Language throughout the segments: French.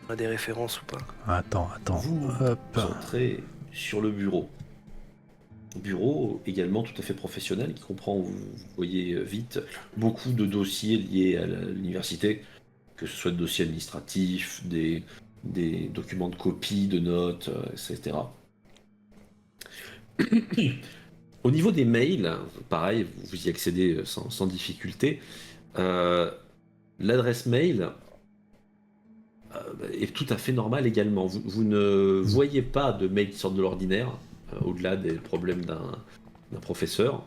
On a des références ou pas? Attends. Vous Hop. entrez sur le bureau. Bureau également tout à fait professionnel qui comprend, vous voyez vite, beaucoup de dossiers liés à l'université, que ce soit des dossiers administratifs, des documents de copie, de notes, etc. Au niveau des mails, pareil, vous y accédez sans difficulté. Euh, L'adresse mail est tout à fait normale également. Vous ne voyez pas de mails qui sortent de l'ordinaire, au-delà des problèmes d'un professeur,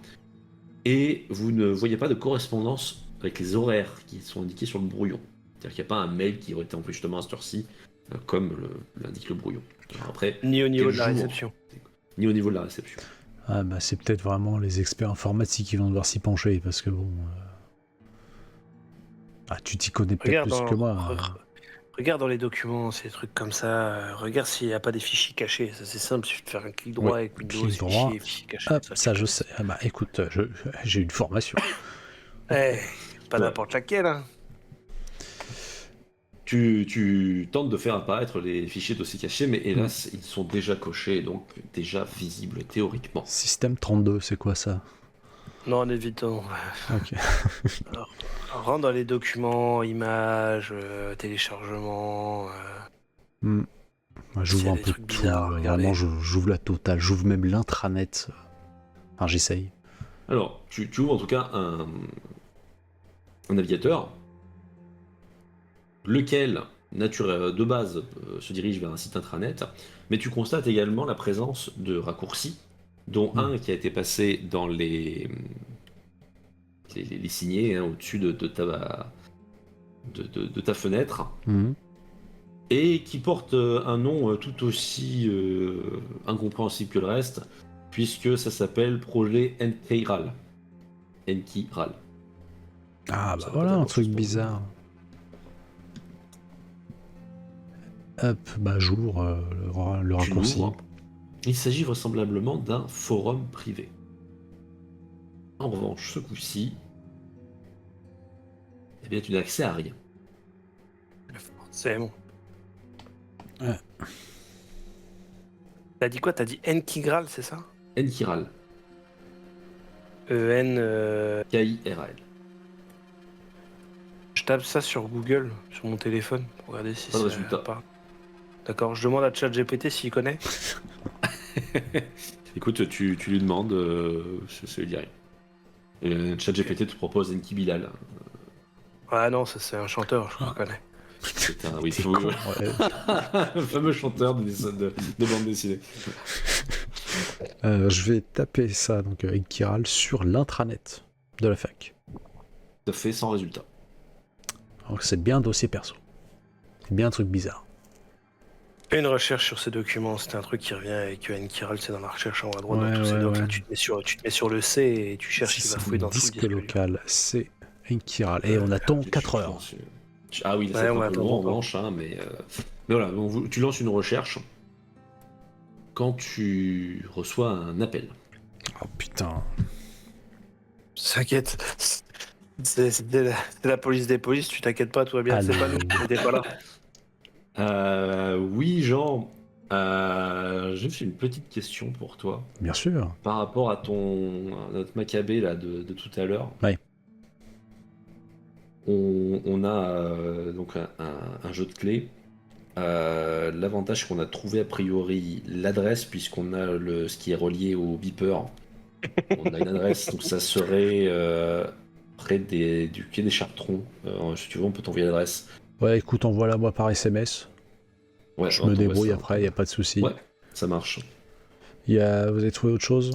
et vous ne voyez pas de correspondance avec les horaires qui sont indiqués sur le brouillon. C'est-à-dire qu'il n'y a pas un mail qui aurait été envoyé justement à cette heure-ci, comme l'indique le brouillon. Alors après, Ni au niveau quel de la jour réception. Ni au niveau de la réception. Ah bah c'est peut-être vraiment les experts informatiques qui vont devoir s'y pencher, parce que bon... Ah, tu t'y connais peut-être Regarde plus que moi. Regarde dans les documents, ces trucs comme ça. Regarde s'il n'y a pas des fichiers cachés. Ça, c'est simple, il suffit de faire un clic droit et Windows, clic droit. fichiers cachés. Hop, ça je sais. Ah bah écoute, j'ai une formation. Eh, pas Ouais. n'importe laquelle, hein. Tu tentes de faire apparaître les fichiers dossiers cachés, mais hélas, ils sont déjà cochés, donc déjà visibles théoriquement. Système 32, c'est quoi ça? Non, en évitant. Ok. Alors, rentre dans les documents, images, téléchargements. Moi, j'ouvre S'il y a un des peu de trucs tout. bizarres, regardez. Vraiment, j'ouvre la totale. J'ouvre même l'intranet. Enfin, j'essaye. Alors, tu ouvres en tout cas un navigateur, lequel, de base, se dirige vers un site intranet, mais tu constates également la présence de raccourcis, dont un qui a été passé dans les signés, hein, au-dessus de ta fenêtre, et qui porte un nom tout aussi incompréhensible que le reste, puisque ça s'appelle Projet Enkiral. Enkiral. Ah bah Ça va voilà, pas un être truc grand-chose pour bizarre. Hop, bah j'ouvre le Tu raccourci. l'ouvres. Il s'agit vraisemblablement d'un forum privé. En revanche, ce coup-ci, eh bien, tu n'as accès à rien. C'est bon. Ouais. T'as dit quoi? T'as dit Nkigral, c'est ça? Enkiral. E-N. K-I-R-A-L. Je tape ça sur Google, sur mon téléphone, pour regarder si Pas de ça résultat. parle. D'accord, je demande à ChatGPT s'il connaît. Écoute, tu lui demandes, ça lui dit rien. ChatGPT te propose Enki Bilal. Ah non, ça c'est un chanteur, je reconnais. C'est un T'es con, ouais. le fameux chanteur de bande dessinée. Je vais taper ça, donc avec Kiral, sur l'intranet de la fac. Tout à fait sans résultat. Alors que c'est bien un dossier perso. C'est bien un truc bizarre. Fais une recherche sur ces documents, c'est un truc qui revient avec Nkiral, c'est dans la recherche en haut à droite, Ouais, dans tous ces ouais, docs ouais. là, tu te mets sur le C et tu cherches, il va fouiller dans tout le disque disque. local, c'est Kiral. Et on attend 4 heures. Ah oui, Ouais, c'est on un va peu long en attendre. revanche, hein, mais voilà, tu lances une recherche quand tu reçois un appel. Oh putain. T'inquiète, c'est la police des polices, tu t'inquiètes pas, tout va bien, c'est Allez. pas nous, on était pas là. Oui, Jean, j'ai fait une pette question pour toi Bien sûr. par rapport à notre macabé là de tout à l'heure. Ouais. On a donc un jeu de clés. L'avantage qu'on a trouvé a priori l'adresse, puisqu'on a ce qui est relié au beeper. On a une adresse, donc ça serait près du quai des Chartrons. Si tu veux, on peut t'envoyer l'adresse. Ouais, écoute, envoie-la moi par SMS. Ouais, Je on me t'envoie débrouille ça. après, y a pas de souci. Ouais, ça marche. Vous avez trouvé autre chose?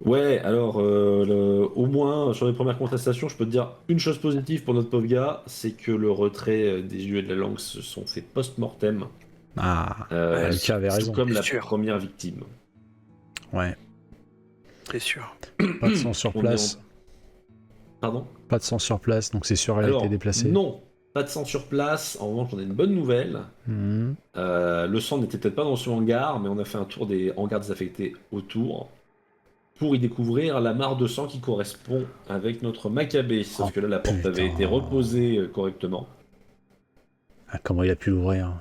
Ouais, alors au moins sur les premières contestations, je peux te dire une chose positive pour notre pauvre gars, c'est que le retrait des yeux et de la langue se sont faits post-mortem. Ah, Euh, Lucas avait tout raison. comme la C'est sûr. première victime. Ouais. C'est sûr. Pas de sang sur On est place. Pardon? Pas de sang sur place, donc c'est sûr elle a Alors, été déplacée. non, pas de sang sur place. En revanche, on a une bonne nouvelle. Mhm. Le sang n'était peut-être pas dans ce hangar, mais on a fait un tour des hangars désaffectés autour pour y découvrir la mare de sang qui correspond avec notre macabé. Sauf Oh, que là, la porte avait putain. été reposée correctement. Ah, comment il a pu l'ouvrir?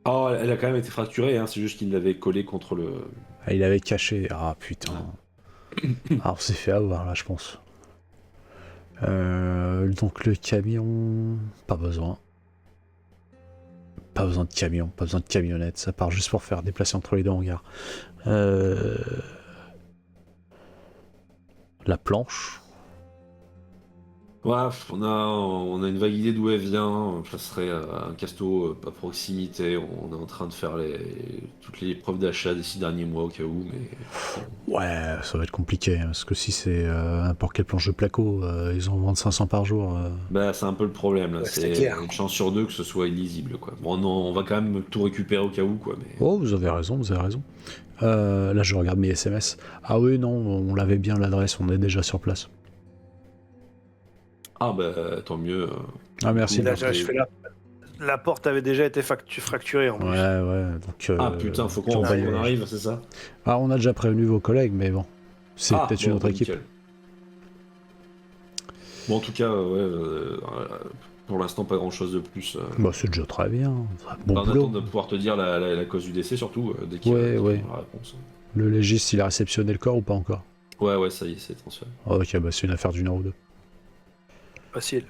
Oh, elle a quand même été fracturée, hein, c'est juste qu'il l'avait collée contre le... Ah, il avait caché. Ah putain. Ah, on s'est fait avoir là, je pense. Donc le camion... Pas besoin. Pas besoin de camion, pas besoin de camionnette. Ça part juste pour faire déplacer entre les deux hangars. La planche. Ouais, on a une vague idée d'où elle vient. Ça serait un casto à proximité. On est en train de faire toutes les preuves d'achat des 6 derniers mois au cas où, mais... Ouais, ça va être compliqué, hein, parce que si c'est n'importe quelle planche de placo, ils en vendent 500 par jour. Bah, c'est un peu le problème, là. Ouais, c'est C'est clair. une chance sur deux que ce soit illisible, quoi. Bon, non, on va quand même tout récupérer au cas où, quoi, mais... Oh, vous avez raison, vous avez raison. Là, je regarde mes SMS. Ah oui, non, on l'avait bien l'adresse, on est déjà sur place. Ah, bah, tant mieux. Ah, merci. Là, Cool. je fais la porte avait déjà été fracturée en plus. Ouais, donc... Ah, putain, faut qu'on cambriolage. arrive, c'est ça? Ah, on a déjà prévenu vos collègues, mais bon. C'est peut-être une autre équipe. Nickel. Bon, en tout cas, pour l'instant, pas grand-chose de plus. Bah, c'est déjà très bien. Bon On boulot. attend de pouvoir te dire la cause du décès, surtout, dès qu'il y a Ouais. la réponse. Le légiste, il a réceptionné le corps ou pas encore? Ouais, ça y est, c'est transféré. Ok, bah c'est une affaire d'une heure ou deux. Facile.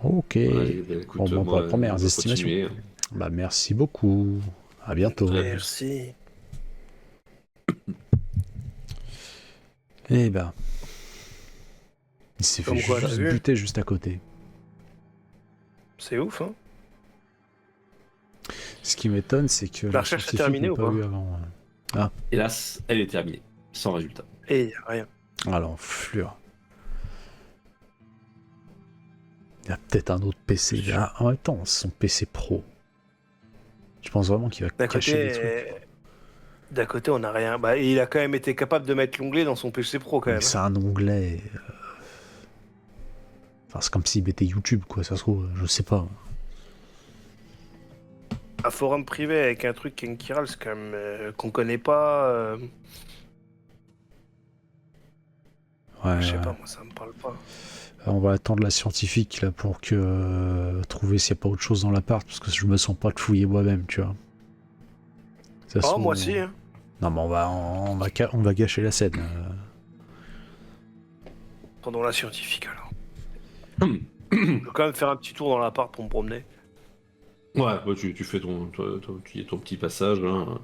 Ok. Ouais, bah, écoute, Bon, pour moi, la première on va estimation. continuer. Bah merci beaucoup. À bientôt. Ouais. Merci. Eh ben. Il s'est Comme fait quoi, juste t'as vu buter juste à côté. C'est ouf, hein. Ce qui m'étonne, c'est que La recherche est scientifique terminée n'a ou pas pas eu avant. Hélas, elle est terminée, sans résultat. Et y a rien. Alors, fleur. Il y a peut-être un autre PC là. En même temps, c'est son PC pro. Je pense vraiment qu'il va D'un cacher des trucs. D'un côté, on n'a rien. Bah, il a quand même été capable de mettre l'onglet dans son PC Pro quand Mais même. c'est un onglet. Enfin, c'est comme s'il mettait YouTube, quoi. Ça se trouve, je sais pas. Un forum privé avec un truc Kenkiral, c'est quand même qu'on connaît pas. Ouais. Je sais pas, moi ça me parle pas. On va attendre la scientifique là pour que trouver s'il n'y a pas autre chose dans l'appart parce que je me sens pas de fouiller moi-même, tu vois. Ça se Oh, trouve, moi aussi. Hein. Non, mais on va gâcher la scène. Pendant la scientifique alors. Je vais quand même faire un petit tour dans l'appart pour me promener. Ouais, bah, tu fais ton petit passage. Hein.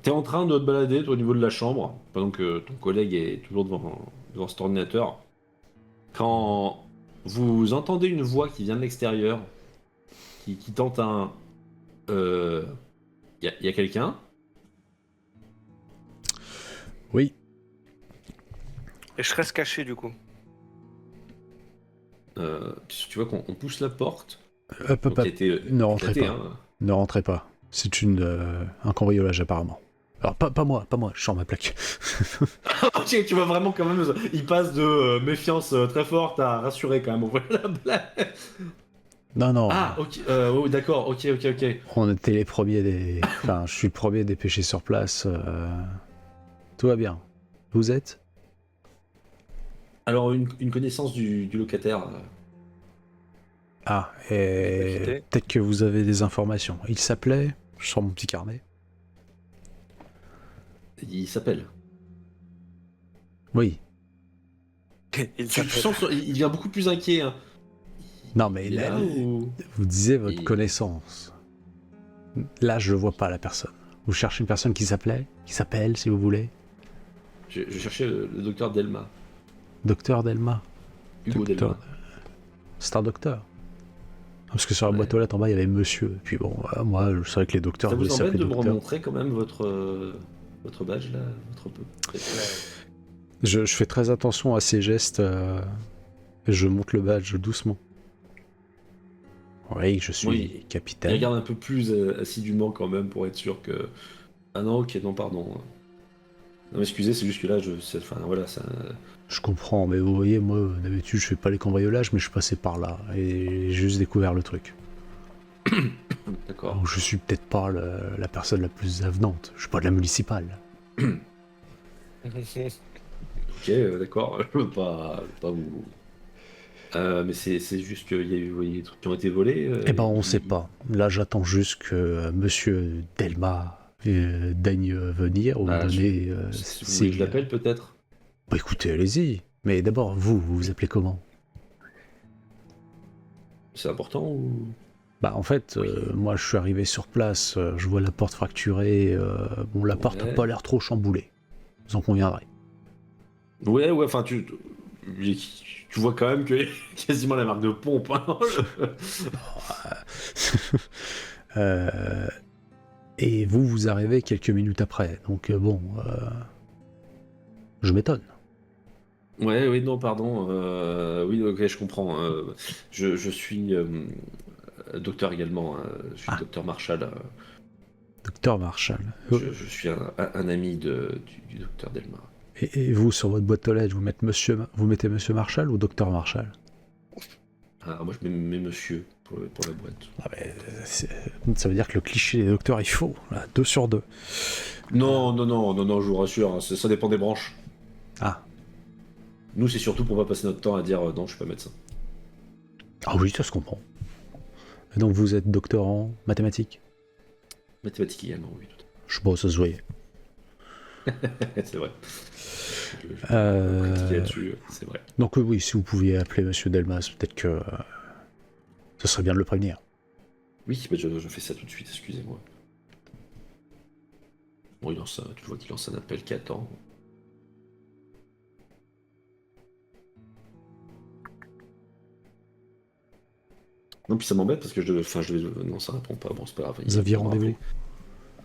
T'es en train de te balader, toi, au niveau de la chambre, pendant que ton collègue est toujours devant cet ordinateur. Quand vous entendez une voix qui vient de l'extérieur, qui tente un... y a quelqu'un? Oui. Et je reste caché du coup. Tu vois qu'on pousse la porte. Hop. Donc, qui a été Ne rentrez éclatée, pas. hein. Ne rentrez pas. C'est un cambriolage apparemment. Alors pas moi, je sors ma plaque. Tu vois vraiment quand même, il passe de méfiance très forte à rassurer quand même. On voit la blague. Non. Ah, ok, oh, d'accord, ok. On était les premiers des. Enfin, je suis le premier dépêché sur place. Tout va bien. Vous êtes? Alors, une connaissance du locataire. Ah, et Quitté. peut-être que vous avez des informations. Il s'appelait, je sors mon petit carnet. Il s'appelle. Oui. Il Tu s'appelle. sens il devient beaucoup plus inquiet. Hein. Non, mais Il est là ou... vous disiez votre Il- connaissance. Là, je vois pas la personne. Vous cherchez une personne qui s'appelle, si vous voulez. Je cherchais le docteur Delma. Docteur Delma. Hugo Docteur- Delma. C'est un docteur. Parce que sur la Ouais. boîte aux lettres en bas, il y avait monsieur. Puis bon, moi, je savais que les docteurs Ça voulaient vous embête s'appeler de me docteur. remontrer quand même votre badge là, Je fais très attention à ces gestes. Et je monte le badge doucement. Oui, je suis Oui. Il capitaine. regarde un peu plus assidûment quand même pour être sûr que... Ah non, ok, non, pardon. Non, mais excusez, c'est juste que là, enfin, voilà, ça... Je comprends, mais vous voyez, moi, d'habitude, je fais pas les cambriolages, mais je suis passé par là. Et j'ai juste découvert le truc. D'accord. Donc, je suis peut-être pas la personne la plus avenante. Je suis pas de la municipale. Ok, d'accord, je veux pas vous... Mais c'est juste qu'il y a eu des trucs qui ont été volés. Eh ben, on sait pas. Là, j'attends juste que Monsieur Delma daigne venir ou me Ah, donner si vous voulez que je l'appelle peut-être. Bah écoutez, allez-y. Mais d'abord, vous vous appelez comment? C'est important ou... Bah en fait, moi je suis arrivé sur place, je vois la porte fracturée, bon la porte a Ouais. pas l'air trop chamboulée, vous en conviendrez. Ouais, enfin tu vois quand même qu'il y a quasiment la marque de pompe. Hein. Euh, et vous arrivez quelques minutes après, donc bon, je m'étonne. Ouais, oui, non, pardon. Oui, ok, je comprends. Je suis docteur également. Je suis Ah, docteur Marshall. Docteur Marshall. Je suis un ami du docteur Delma. Et vous, sur votre boîte aux lettres, vous mettez Monsieur Marshall ou Docteur Marshall? Ah, moi, je mets monsieur pour la boîte. Ah, mais, ça veut dire que le cliché des docteurs, il faut, là, 2 sur 2. Non, non, non, non, non, je vous rassure, hein, ça dépend des branches. Ah, Nous, c'est surtout pour pas passer notre temps à dire non, je suis pas médecin. ah oui, ça se comprend. Et donc vous êtes docteur en mathématiques? Mathématiques également, oui, tout Je sais pas, ça se voyait. à fait. C'est vrai. Je Euh, critiquais là-dessus, c'est vrai. Donc oui, si vous pouviez appeler Monsieur Delmas, peut-être que ce serait bien de le prévenir. Oui, bah, je fais ça tout de suite, excusez-moi. Bon, tu vois qu'il lance un appel qui attend. Non, puis ça m'embête parce que non, ça répond pas. Bon, c'est pas grave. Vous aviez rendez-vous?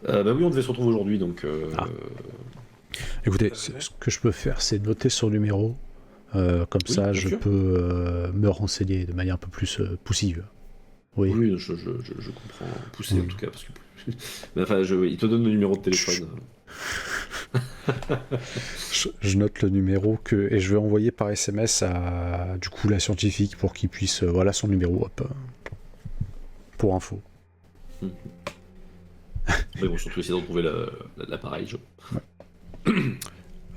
Bah oui, on devait se retrouver aujourd'hui, donc. Ah. Écoutez, ce que je peux faire, c'est noter son numéro. Comme Oui, ça, bien je sûr. peux me renseigner de manière un peu plus poussive. Oui. Oui, je comprends. Pousser Oui. en tout cas, parce que. Mais enfin, il te donne le numéro de téléphone. Je note le numéro et je vais envoyer par SMS à du coup la scientifique pour qu'il puisse voilà son numéro hop, pour info. Mais bon, surtout essayer de retrouver l'appareil.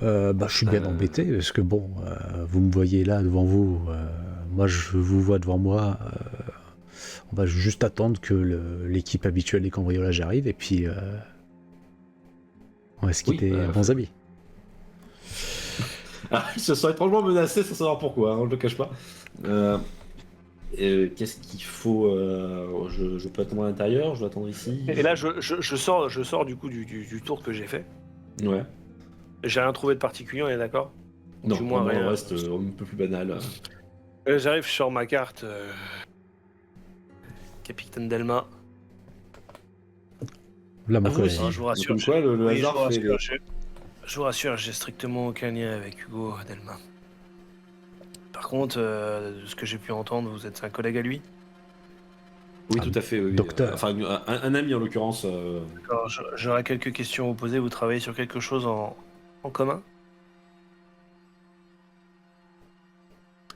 Bah, je suis bien embêté parce que bon, vous me voyez là devant vous, moi je vous vois devant moi. On va juste attendre que l'équipe habituelle des cambriolages arrive et puis on va se quitter bons amis. Ah, ils se sont étrangement menacés sans savoir pourquoi, hein, on ne le cache pas. Qu'est-ce qu'il faut je peux attendre à l'intérieur, je dois attendre ici. Et là, je sors du coup du tour que j'ai fait. Ouais. J'ai rien trouvé de particulier, on est d'accord? Non, Du moins vraiment, rien. le reste un peu plus banal. J'arrive sur ma carte. Capitaine Delma. Là, mon Ah, vous collègue. aussi. Alors, je vous rassure. Comme quoi, le Oui, hasard fait. je vous rassure, j'ai strictement aucun lien avec Hugo Delma. Par contre, de ce que j'ai pu entendre, vous êtes un collègue à lui? Oui, Ah, tout à fait. Oui. docteur. Enfin, un ami en l'occurrence. Alors, j'aurais quelques questions à vous poser. Vous travaillez sur quelque chose en commun?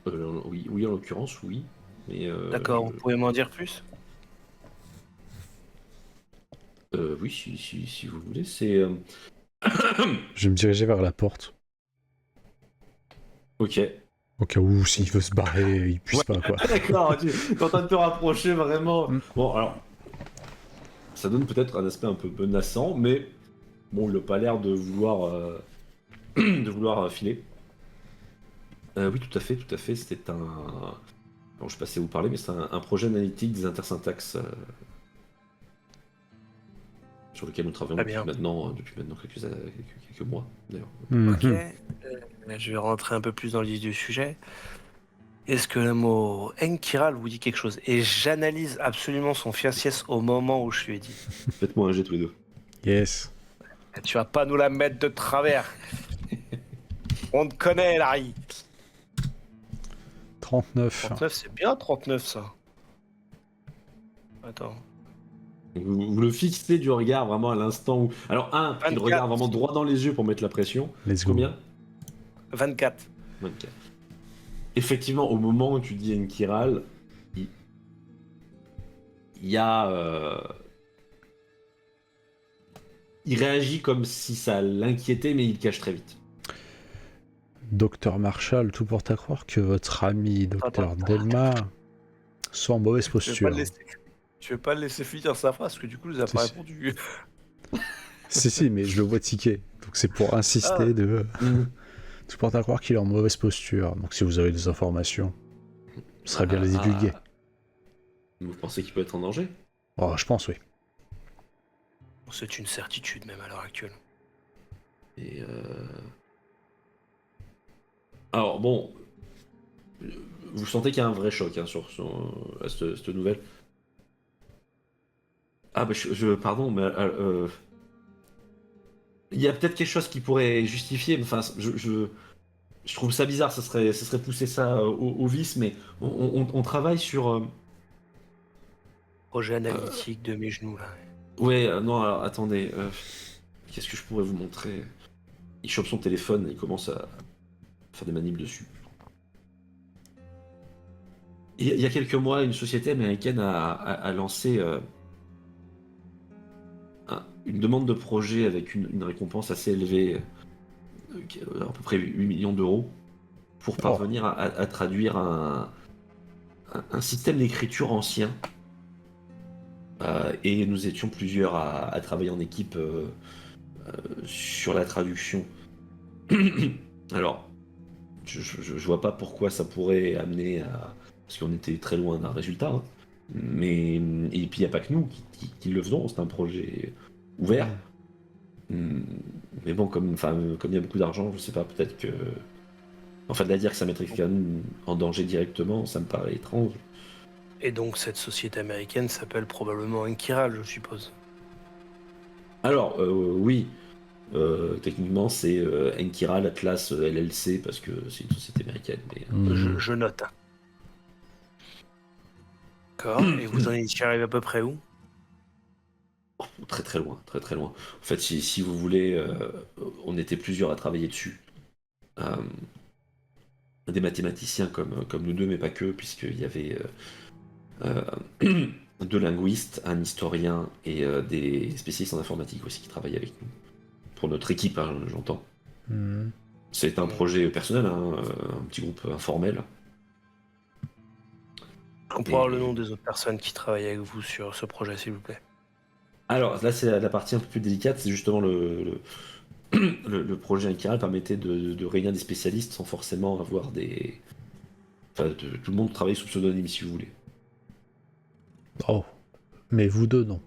Oui, en l'occurrence, oui. Mais, D'accord, vous pouvez m'en dire plus? oui, si vous voulez, c'est. Je vais me diriger vers la porte. Ok. Au cas où, s'il veut se barrer, il puisse pas, quoi. D'accord, tu es en train de te rapprocher vraiment. Bon, alors, ça donne peut-être un aspect un peu menaçant, mais bon, il n'a pas l'air de vouloir, de vouloir filer. Oui, tout à fait. C'était un. Bon, je sais pas si vous parlez, mais c'est un projet analytique des intersyntaxes sur lequel nous travaillons Très bien. depuis maintenant quelques mois, d'ailleurs. Ok. Mhm. Je vais rentrer un peu plus dans le vif du sujet. Est-ce que le mot Enkiral vous dit quelque chose? Et j'analyse absolument son faciès au moment où je lui ai dit. Faites-moi un jet tous les deux. Yes. Tu vas pas nous la mettre de travers. On te connaît, Larry. 39. 39, c'est bien 39, ça. Attends. Vous le fixez du regard vraiment à l'instant où. Alors, il 24. regarde vraiment droit dans les yeux pour mettre la pression. Let's go. Combien 24. 24. Effectivement, au moment où tu dis Enkiral, il y a. Il réagit comme si ça l'inquiétait, mais il cache très vite. Docteur Marshall, tout porte à croire que votre ami Docteur Delma soit en mauvaise posture. Tu veux pas le laisser finir sa phrase, parce que du coup, il nous a pas Si. répondu. Si, mais je le vois tiquer. Donc c'est pour insister de... Tout porte à croire qu'il est en mauvaise posture. Donc si vous avez des informations, ce serait bien de les divulguer. Vous pensez qu'il peut être en danger? Oh, je pense, oui. C'est une certitude, même à l'heure actuelle. Et alors bon, vous sentez qu'il y a un vrai choc sur cette nouvelle. Ah bah pardon, mais il y a peut-être quelque chose qui pourrait justifier. Enfin, je trouve ça bizarre. Ça serait pousser ça au vice, mais on travaille sur. Projet analytique de mes genoux, là. Ouais, non, alors attendez. Qu'est-ce que je pourrais vous montrer? Il chope son téléphone et il commence à faire des manips dessus. Il y a quelques mois, une société américaine a lancé une demande de projet avec une récompense assez élevée, à peu près 8 millions d'euros, pour parvenir à traduire un système d'écriture ancien. Et nous étions plusieurs à travailler en équipe sur la traduction. Alors, je vois pas pourquoi ça pourrait amener à... Parce qu'on était très loin d'un résultat. Hein. Mais... Et puis il n'y a pas que nous qui le faisons, c'est un projet ouvert. Mais bon, comme il y a beaucoup d'argent, je sais pas, peut-être que... Enfin, de la dire que ça mettrait quelqu'un en danger directement, ça me paraît étrange. Et donc cette société américaine s'appelle probablement Enkiral, je suppose. Alors, oui. Techniquement, c'est Enkiral Atlas LLC parce que c'est une société américaine. Mais... Je note. D'accord. Et vous en étiez arrivé à peu près où? Très très loin, très très loin. En fait, si vous voulez, on était plusieurs à travailler dessus. Des mathématiciens comme nous deux, mais pas que, puisqu'il y avait deux linguistes, un historien et des spécialistes en informatique aussi qui travaillaient avec nous. Pour notre équipe, hein, j'entends. C'est un projet personnel, hein, un petit groupe informel. On peut avoir le nom des autres personnes qui travaillent avec vous sur ce projet, s'il vous plaît. Alors là, c'est la partie un peu plus délicate, c'est justement le projet Enkiral permettait de réunir des spécialistes sans forcément avoir des... Enfin, tout le monde travaille sous pseudonyme, si vous voulez. Oh, mais vous deux, non.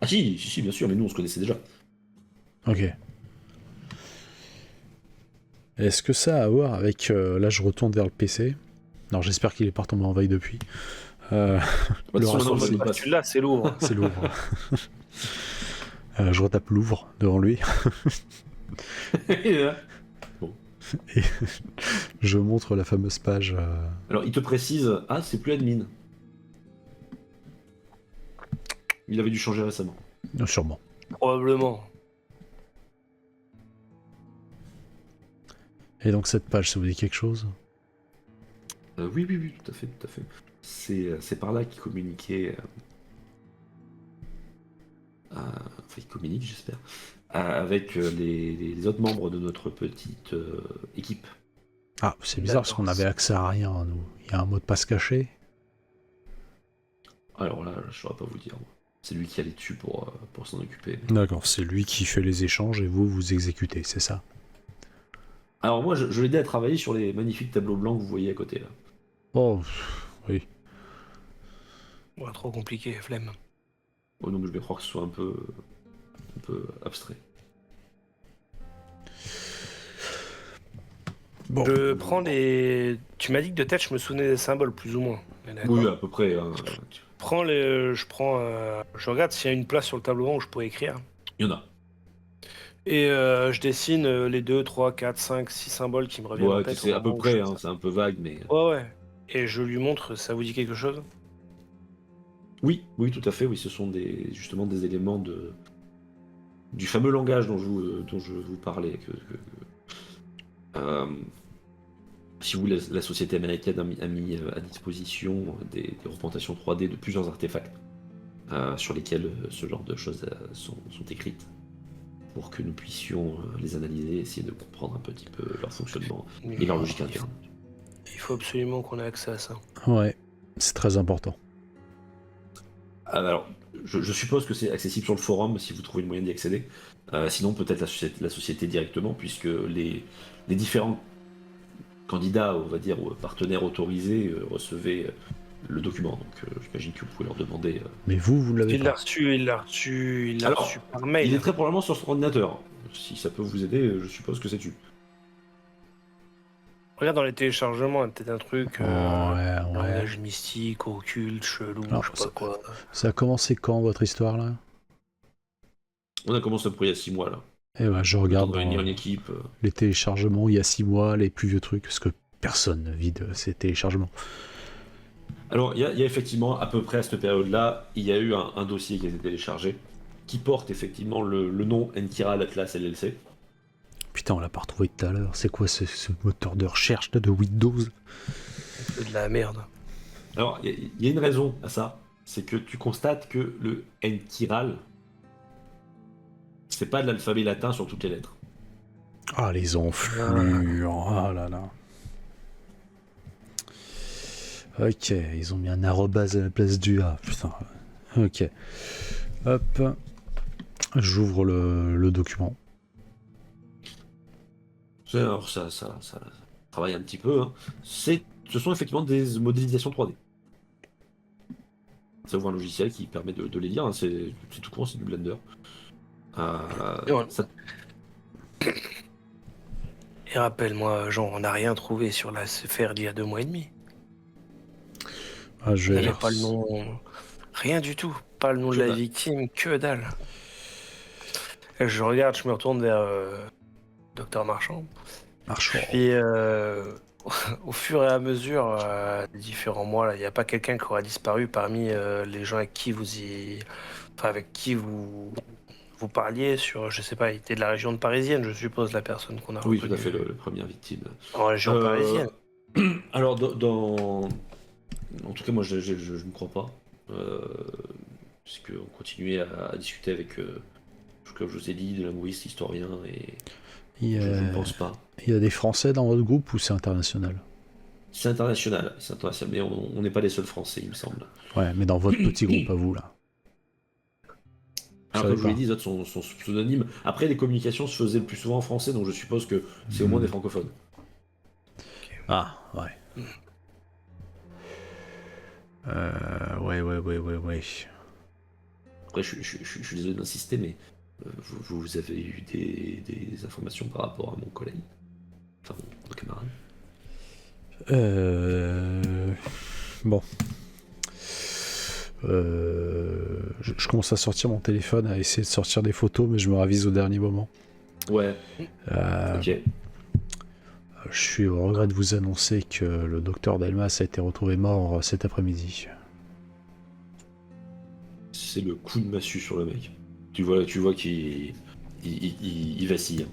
Ah si, bien sûr, mais nous, on se connaissait déjà. Ok. Est-ce que ça a à voir avec... là, je retourne vers le PC. Non, j'espère qu'il est pas retombé en veille depuis. Celui-là, c'est lourd. C'est lourd. Je retape Louvre devant lui. Bon. Et je montre la fameuse page. Alors, il te précise, c'est plus admin. Il avait dû changer récemment. Sûrement. Probablement. Et donc cette page, ça vous dit quelque chose? Oui, tout à fait. C'est par là qu'il communiquait. Il communique, j'espère, avec les autres membres de notre petite équipe. Ah, c'est bizarre parce qu'on avait accès à rien, nous. Il y a un mot de passe caché. Alors là, je saurais pas vous dire. C'est lui qui allait dessus pour s'en occuper. D'accord, c'est lui qui fait les échanges et vous exécutez, c'est ça? Alors moi, je l'aidais à travailler sur les magnifiques tableaux blancs que vous voyez à côté là. Oh, oui. Ouais, trop compliqué, flemme. Oh non, mais je vais croire que ce soit un peu abstrait. Bon. Je prends les... Tu m'as dit que de tête, je me souvenais des symboles, plus ou moins. Oui, à peu près. Hein. Je regarde s'il y a une place sur le tableau blanc où je pourrais écrire. Il y en a. Et je dessine les 2, 3, 4, 5, 6 symboles qui me reviennent en tête. C'est à peu près, hein, c'est un peu vague, mais... Ouais. Et je lui montre, ça vous dit quelque chose? Oui, tout à fait, oui, ce sont justement des éléments du fameux langage dont je vous parlais. Si vous voulez, la société américaine a mis à disposition des représentations 3D de plusieurs artefacts sur lesquels ce genre de choses sont écrites. pour que nous puissions les analyser, essayer de comprendre un petit peu leur fonctionnement Mais et leur logique interne. il faut absolument qu'on ait accès à ça. Ouais, c'est très important. Alors, je suppose que c'est accessible sur le forum si vous trouvez le moyen d'y accéder. Sinon, peut-être la société directement, puisque les différents candidats, on va dire, ou partenaires autorisés recevaient le document. Donc, j'imagine que vous pouvez leur demander. Mais vous l'avez Il l'a pas. reçu, il l'a Alors, reçu par mail. il est très probablement sur son ordinateur. Si ça peut vous aider, je suppose que c'est tu. Regarde dans les téléchargements, il y a peut-être un truc, Ouais. langage mystique, occulte, chelou, Alors, je sais pas quoi. Ça a commencé quand, votre histoire, là? On a commencé à peu près il y a 6 mois là. Eh ben, je Le temps regarde de réunir dans une équipe. les téléchargements il y a 6 mois, les plus vieux trucs, parce que personne ne vide ces téléchargements. Alors, il y a effectivement, à peu près à cette période-là, il y a eu un dossier qui a été téléchargé, qui porte effectivement le nom Enkiral Atlas LLC. Putain, on l'a pas retrouvé tout à l'heure. C'est quoi ce moteur de recherche là, de Windows? C'est de la merde. Alors, il y a une raison à ça, c'est que tu constates que le Enkiral, c'est pas de l'alphabet latin sur toutes les lettres. Ah, les enflures. Ah là là. Ok, ils ont mis un arrobase à la place du A. Putain. Ok. Hop. J'ouvre le document. Alors, ça travaille un petit peu. Hein. Ce sont effectivement des modélisations 3D. Ça ouvre un logiciel qui permet de les lire. Hein. C'est tout court, c'est du Blender. Et voilà. Ça- Et rappelle-moi, Jean, on n'a rien trouvé sur la SFR d'il y a 2 mois et demi. Ah, Il n'y avait pas le nom. Rien du tout. Pas le nom de Que la dalle. victime, que dalle. Et je regarde, je me retourne vers Docteur Marchand. Marchand. Puis au fur et à mesure des différents mois, il n'y a pas quelqu'un qui aura disparu parmi les gens avec qui avec qui vous parliez sur, je sais pas, il était de la région parisienne, je suppose, la personne qu'on a Oui, reconnue. tout à fait, le première victime. En région parisienne. Alors, en tout cas, moi, je ne crois pas. Puisqu'on continuait à discuter avec, comme je vous ai dit, de linguiste, historien, et Il je ne pense pas. y a des Français dans votre groupe ou c'est international? C'est international, mais on n'est pas les seuls Français, il me semble. Ouais, mais dans votre petit groupe à vous, là. Alors, savais comme je vous l'ai pas. dit, les autres sont pseudonymes. Après, les communications se faisaient le plus souvent en français, donc je suppose que c'est au moins des francophones. Ah, ouais. Ouais. Après, je suis désolé d'insister, mais vous avez eu des informations par rapport à mon collègue, enfin mon camarade. Bon. Je commence à sortir mon téléphone, à essayer de sortir des photos, mais je me ravise au dernier moment. Ouais, ok. Je suis au regret de vous annoncer que le docteur Delmas a été retrouvé mort cet après-midi. C'est le coup de massue sur le mec. Tu vois qu'il vacille.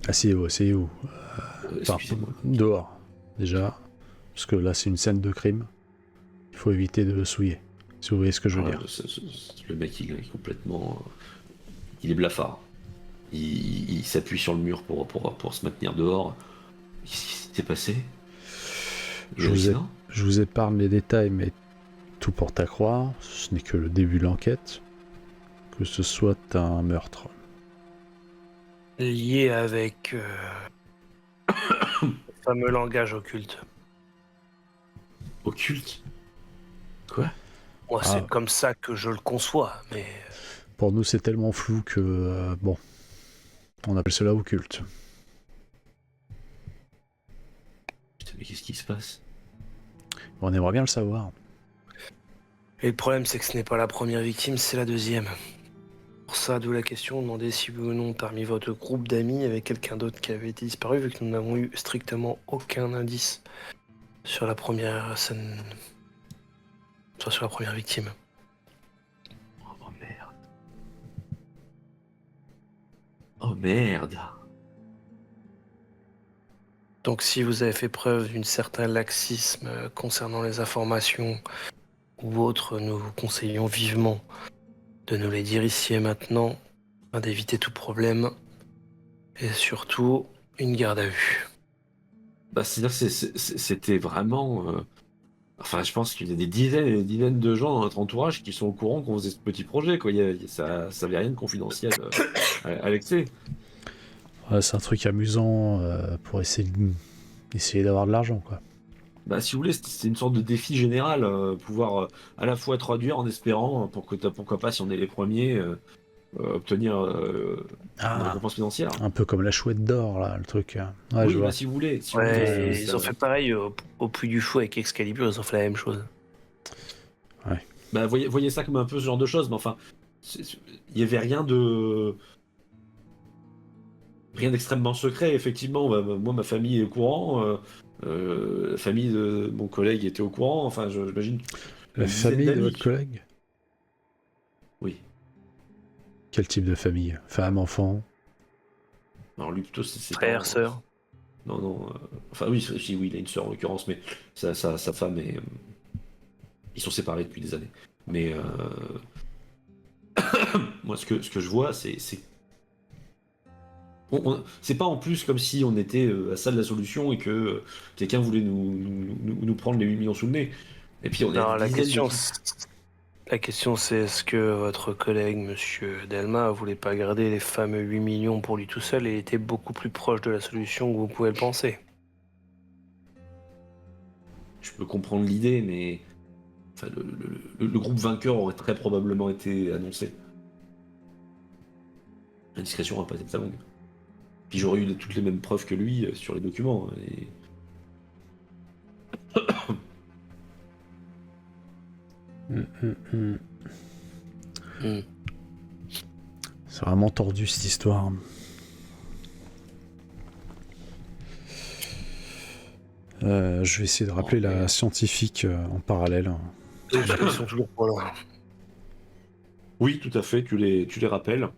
Asseyez-vous. Enfin, Excusez-moi. dehors, déjà. Parce que là, c'est une scène de crime. Il faut éviter de le souiller. Si vous voyez ce que je veux dire. Le mec, il est complètement... il est blafard. Il s'appuie sur le mur pour se maintenir dehors. Qu'est-ce qui s'est passé? Je vous épargne les détails, mais tout porte à croire, ce n'est que le début de l'enquête, que ce soit un meurtre. Lié avec le fameux langage occulte. Occulte? Quoi? Moi, c'est comme ça que je le conçois, mais Pour nous, c'est tellement flou que, bon, on appelle cela occulte. Putain, mais qu'est-ce qui se passe? On aimerait bien le savoir. et le problème, c'est que ce n'est pas la première victime, c'est la deuxième. Pour ça, d'où la question, demandez si oui ou non, parmi votre groupe d'amis, il y avait quelqu'un d'autre qui avait été disparu, vu que nous n'avons eu strictement aucun indice sur la première scène, soit sur la première victime. Oh merde. Oh merde. Donc si vous avez fait preuve d'un certain laxisme concernant les informations ou autres, nous vous conseillons vivement de nous les dire ici et maintenant, afin d'éviter tout problème et surtout une garde à vue. Bah, c'est-à-dire que c'était vraiment. Enfin, je pense qu'il y a des dizaines et des dizaines de gens dans notre entourage qui sont au courant qu'on faisait ce petit projet, quoi. Ça n'avait rien de confidentiel à l'excès. Ouais, c'est un truc amusant pour essayer d'avoir de l'argent, quoi. Bah, si vous voulez, c'est une sorte de défi général, pouvoir à la fois traduire en espérant, pourquoi pas, si on est les premiers, obtenir une Ah, récompense financière. un peu comme la chouette d'or, là, le truc. Ouais, je Oui, vois. bah, si vous voulez. Si vous Ouais, voulez, ils ont fait pareil au Puy du Fou avec Excalibur, ils ont fait la même chose. Bah, voyez ça comme un peu ce genre de choses, mais enfin, il n'y avait rien d'extrêmement secret, effectivement. Moi, ma famille est au courant, la famille de mon collègue était au courant, enfin, j'imagine La une dizaine famille de d'amis. votre collègue? Oui. Quel type de famille? Femme, enfant? Alors lui, plutôt, c'est ses Frère, parents. sœur. Non, non. Enfin, oui, oui, il a une sœur en l'occurrence, mais sa femme est. Ils sont séparés depuis des années. Mais moi, ce que je vois, c'est. C'est pas en plus comme si on était à ça de la solution et que quelqu'un voulait nous prendre les 8 millions sous le nez. Et puis on est Non, à des dizaines de la question c'est est-ce que votre collègue, monsieur Delma, voulait pas garder les fameux 8 millions pour lui tout seul et était beaucoup plus proche de la solution que vous pouvez le penser? Je peux comprendre l'idée, mais enfin, le groupe vainqueur aurait très probablement été annoncé. La discrétion n'a pas été très longue. Puis j'aurais eu toutes les mêmes preuves que lui sur les documents. Et... Hmm. C'est vraiment tordu, cette histoire. Je vais essayer de rappeler la scientifique en parallèle. Ils sont toujours pas là. Oui, tout à fait, tu les rappelles.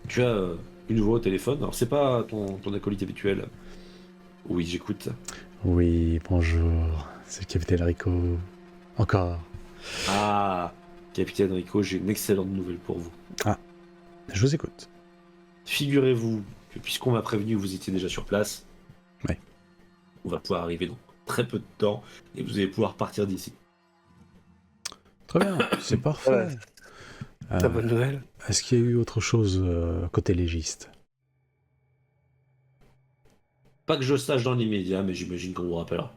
Tu as une voix au téléphone. Alors, c'est pas ton acolyte habituel. Oui, j'écoute. Oui, bonjour. C'est le capitaine Rico. Encore. Ah, capitaine Rico, j'ai une excellente nouvelle pour vous. Je vous écoute. Figurez-vous que puisqu'on m'a prévenu que vous étiez déjà sur place, Ouais. on va pouvoir arriver dans très peu de temps et vous allez pouvoir partir d'ici. Très bien, c'est parfait. Ouais. Ta bonne nouvelle? Est-ce qu'il y a eu autre chose côté légiste? Pas que je sache dans l'immédiat, mais j'imagine qu'on vous rappellera.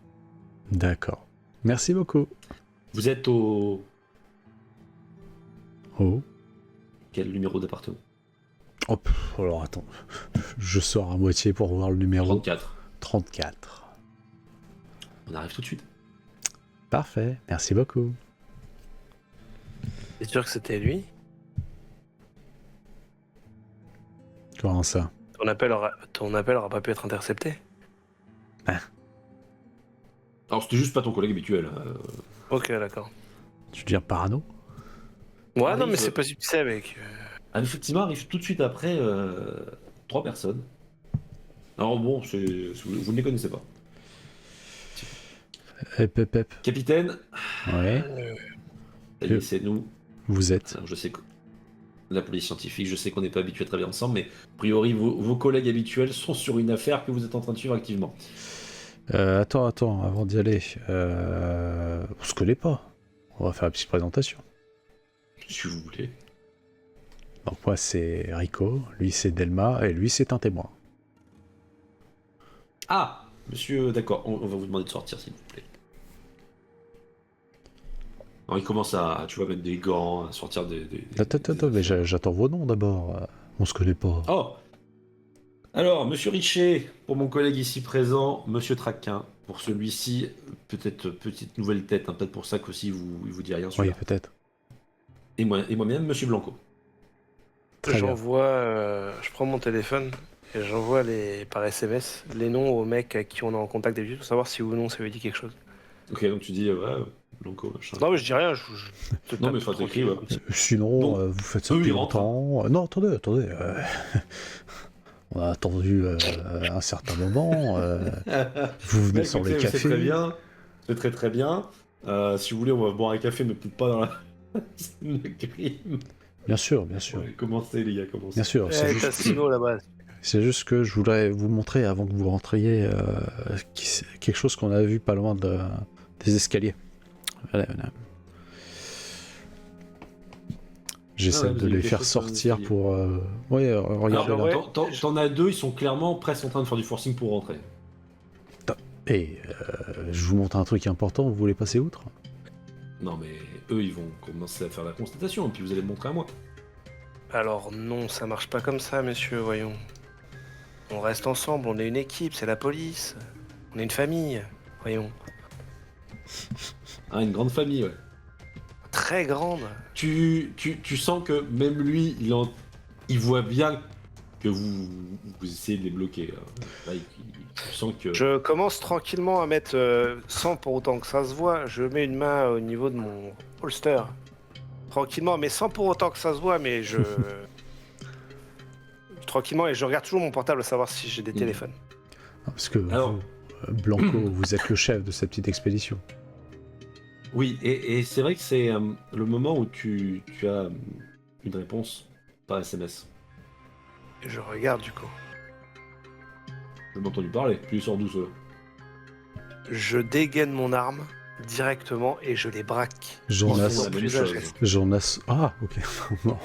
D'accord. Merci beaucoup. Vous êtes au... Oh. Quel numéro d'appartement? Hop, alors attends. Je sors à moitié pour voir le numéro. 34. 34. On arrive tout de suite. Parfait, merci beaucoup. T'es sûr que c'était lui? Comment ça? Ton appel aura pas pu être intercepté? Alors c'était juste pas ton collègue habituel. Ok, d'accord. Tu veux dire parano? Ouais, Arrive, non, mais c'est possible, tu sais, avec. Effectivement, arrive tout de suite après 3 personnes. Alors bon, vous ne les connaissez pas. Hep. Capitaine, Ouais, ça y est, c'est nous. vous êtes. Alors, je sais que la police scientifique, je sais qu'on n'est pas habitué à travailler ensemble, mais a priori, vos collègues habituels sont sur une affaire que vous êtes en train de suivre activement. Attends, avant d'y aller. On se connaît pas. On va faire une petite présentation. Si vous voulez. Donc moi c'est Rico, lui c'est Delma, et lui c'est un témoin. Ah, monsieur, d'accord, on va vous demander de sortir, s'il vous plaît. Alors, il commence à, tu vois, mettre des gants, à sortir des Attends, mais j'attends vos noms d'abord. On se connaît pas. Oh! Alors, monsieur Richer, pour mon collègue ici présent, monsieur Traquin, pour celui-ci, peut-être petite nouvelle tête, hein, peut-être pour ça qu'aussi il vous dit rien sur Oui, peut-être. Et moi-même, monsieur Blanco. Très bien. Je prends mon téléphone et j'envoie par SMS les noms aux mecs à qui on est en contact d'habitude pour savoir si oui ou non ça veut dire quelque chose. Ok, donc tu dis, ouais, Blanco, machin. Non, mais je dis rien, te Non, mais tape enfin, t'écris, ouais. Sinon, Donc, vous faites ça eux, depuis ils rentrent, longtemps. Non, attendez. On a attendu un certain moment. Vous venez Bah, sur les écoutez, cafés. c'est très bien. C'est très très bien. Si vous voulez, on va boire un café, mais peut-être pas dans la scène de crime. Bien sûr, bien sûr. Ouais, commencez les gars, commencez. Bien sûr, c'est T'as juste, Sino là-bas. c'est juste que je voudrais vous montrer avant que vous rentriez quelque chose qu'on a vu pas loin des escaliers. Voilà, voilà. J'essaie Ah ouais, vous de avez les des faire choses sur les sortir escaliers. pour... Ouais, regardez Alors, là. ouais. t'en as deux, ils sont clairement presque en train de faire du forcing pour rentrer. Et je vous montre un truc important, vous voulez passer outre? Non, mais eux, ils vont commencer à faire la constatation, et puis vous allez me montrer à moi. Alors non, ça marche pas comme ça, monsieur, voyons. On reste ensemble, on est une équipe, c'est la police. On est une famille, voyons. Hein, une grande famille, ouais. Très grande. Tu sens que même lui, il voit bien que vous essayez de les bloquer. Là, tu sens que... Je commence tranquillement à mettre, sans pour autant que ça se voit, je mets une main au niveau de mon holster. Tranquillement, mais sans pour autant que ça se voit, mais je... Tranquillement, et je regarde toujours mon portable à savoir si j'ai des téléphones. Parce que Alors- vous, Blanco, vous êtes le chef de cette petite expédition. Oui, et c'est vrai que c'est le moment où tu as une réponse par SMS. Et je regarde du coup. Je m'ai entendu parler, puis il sort d'où cela? Je dégaine mon arme directement et je les braque. Jonas, C'est la même Plus chose. âgé. Jonas... Ah, ok. Bon.